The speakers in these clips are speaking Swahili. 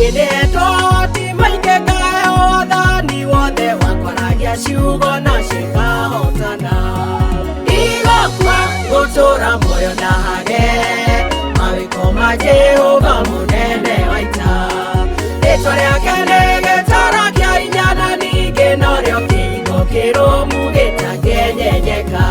Toti maikeka othani wothe wakwaragia ciugo na cikahotana. Igokua gutura muoyo ndahage mawiko ma Jehova munene wa ita. Ritwa riake nĩ gĩtara kĩa hinya na ningĩ norĩo kĩhingo kĩrũmu gĩtangĩenyenyeka.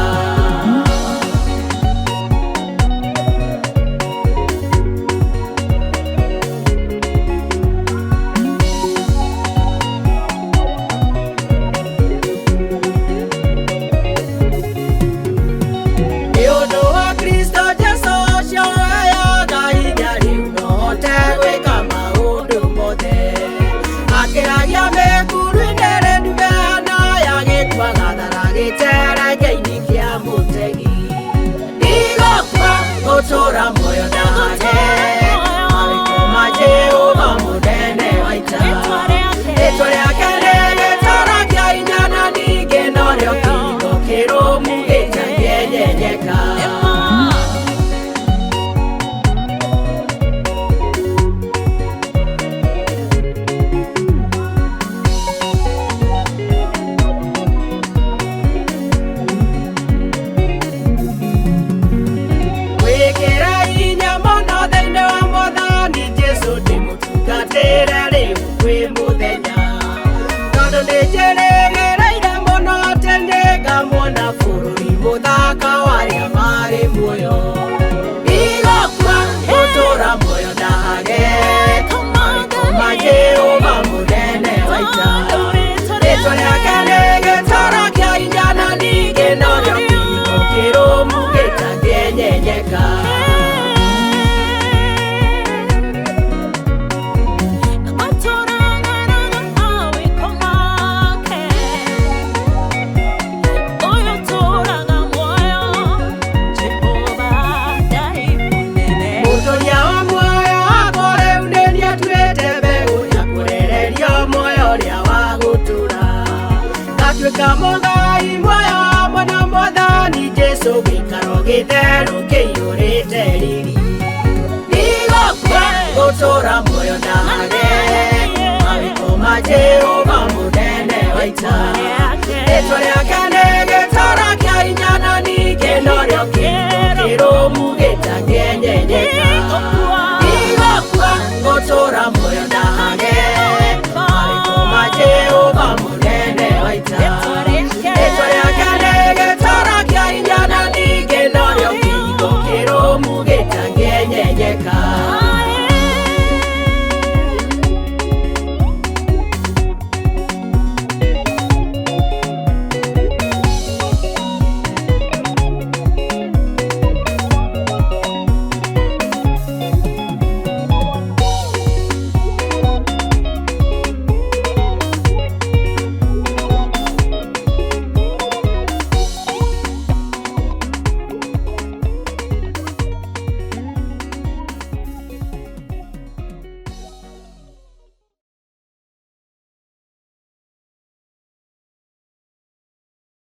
Gutura muoyo ndahage mawiko ma Jehova munene wa ita. Ritwa riake nĩ gĩtara kĩa hinya na ningĩ norĩo kĩhingo kĩrũmu gĩtangĩenyenyeka. Kamugai moyo mwana mwathani Jesu gĩikaro gĩtheru kĩiyũrĩte riri. Igokua gutura muoyo ndahage mawiko ma Jehova munene wa ita. Ritwa riake